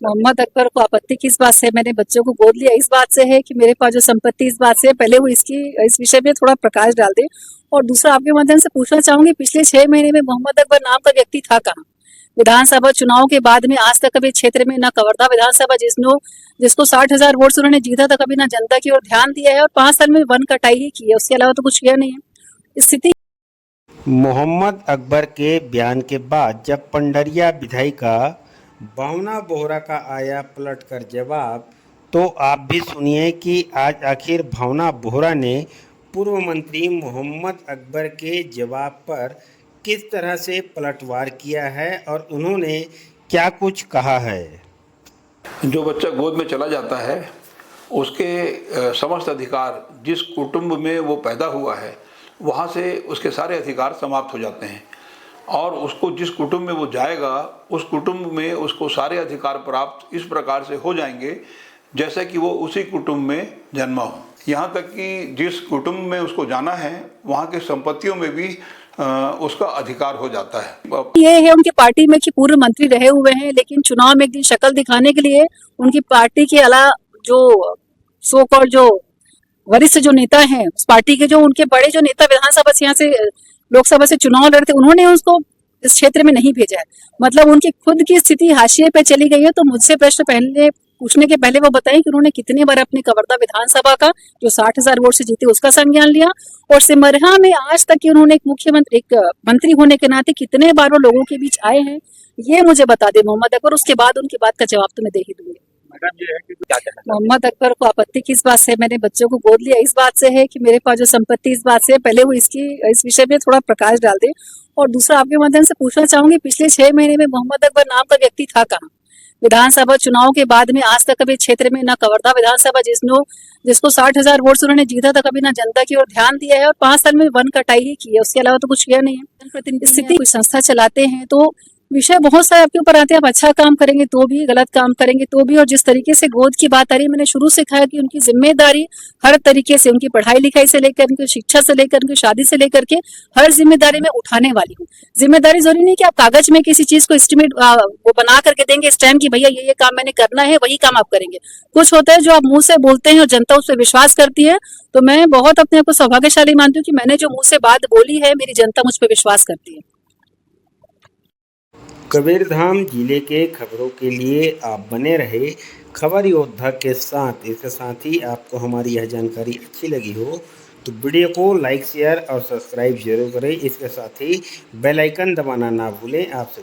मोहम्मद अकबर को आपत्ति किस बात से है? मैंने बच्चों को गोद लिया इस बात से है कि मेरे पास जो संपत्ति इस बात से है, पहले वो इस विषय में थोड़ा प्रकाश डाल दे। और दूसरा आपके माध्यम से पूछना चाहूंगी, पिछले 6 महीने में मोहम्मद अकबर नाम का व्यक्ति था कहाँ? विधानसभा चुनाव के बाद में आज तक कभी क्षेत्र में न कवर्धा विधानसभा जिसको 60,000 वोट से उन्होंने जीता था, कभी ना जनता की ओर ध्यान दिया है, और 5 साल में वन कटाई ही की है, उसके अलावा तो कुछ किया नहीं है। स्थिति मोहम्मद अकबर के बयान के बाद जब पंडरिया विधायिका भावना बोहरा का आया पलटकर जवाब, तो आप भी सुनिए कि आज आखिर भावना बोहरा ने पूर्व मंत्री मोहम्मद अकबर के जवाब पर किस तरह से पलटवार किया है और उन्होंने क्या कुछ कहा है। जो बच्चा गोद में चला जाता है उसके समस्त अधिकार, जिस कुटुंब में वो पैदा हुआ है वहाँ से उसके सारे अधिकार समाप्त हो जाते हैं, और उसको जिस कुटुंब में वो जाएगा उस कुटुंब में उसको सारे अधिकार प्राप्त इस प्रकार से हो जाएंगे जैसे कि वो उसी कुटुंब में जन्मा हो। यहाँ तक कि जिस कुटुंब में उसको जाना है वहाँ की संपत्तियों में भी उसका अधिकार हो जाता है। ये है उनकी पार्टी में कि पूर्व मंत्री रहे हुए हैं, लेकिन चुनाव में एक दिन शक्ल दिखाने के लिए उनकी पार्टी के अलावा जो सो कॉल्ड जो वरिष्ठ जो नेता हैं उस पार्टी के, जो उनके बड़े जो नेता विधानसभा से यहाँ से लोकसभा से चुनाव लड़ते, उन्होंने उसको इस क्षेत्र में नहीं भेजा है। मतलब उनकी खुद की स्थिति हाशिए पे चली गई है। तो मुझसे प्रश्न पहले पूछने के पहले वो बताएं कि उन्होंने कितने बार अपने कवर्धा विधानसभा का जो 60,000 वोट से जीते उसका संज्ञान लिया, और सिमरहा में आज तक कि उन्होंने एक मंत्री होने के नाते कितने बार वो लोगों के बीच आए हैं, ये मुझे बता दे मोहम्मद अकबर। उसके बाद उनकी बात का जवाब तो मैं दे ही दूंगी। मोहम्मद अकबर को आपत्ति किस बात से है? मैंने बच्चों को गोद लिया इस बात से है कि मेरे पास जो संपत्ति इस बात से है, पहले वो इस विषय में थोड़ा प्रकाश डाल दे। और दूसरा आपके माध्यम से पूछना चाहूंगी, पिछले 6 महीने में मोहम्मद अकबर नाम का व्यक्ति था कहाँ? विधानसभा चुनाव के बाद में आज तक कभी क्षेत्र में न कवर्धा विधानसभा जिसको 60,000 वोट से उन्होंने जीता था, कभी ना जनता की ओर ध्यान दिया है, और 5 साल में वन कटाई ही की है, उसके अलावा तो कुछ किया नहीं है। जनप्रतिनिधि स्थिति कोई संस्था चलाते हैं तो विषय बहुत सारे आपके ऊपर आते हैं। आप अच्छा काम करेंगे तो भी, गलत काम करेंगे तो भी। और जिस तरीके से गोद की बात आ रही है, मैंने शुरू से कहा कि उनकी जिम्मेदारी हर तरीके से, उनकी पढ़ाई लिखाई से लेकर, उनकी शिक्षा से लेकर, उनकी शादी से लेकर के हर जिम्मेदारी में उठाने वाली हूँ। जिम्मेदारी जरूरी नहीं कि आप कागज में किसी चीज को एस्टिमेट वो बना करके देंगे स्टैम्प की भैया ये काम मैंने करना है, वही काम आप करेंगे। कुछ होता है जो आप मुंह से बोलते हैं और जनता उस पर विश्वास करती है। तो मैं बहुत अपने आप को सौभाग्यशाली मानती हूँ कि मैंने जो मुंह से बात बोली है, मेरी जनता मुझ पर विश्वास करती है। कबीरधाम जिले के खबरों के लिए आप बने रहे खबर योद्धा के साथ। इसके साथ ही आपको हमारी यह जानकारी अच्छी लगी हो तो वीडियो को लाइक, शेयर और सब्सक्राइब जरूर करें। इसके साथ ही बेल आइकन दबाना ना भूलें। आपसे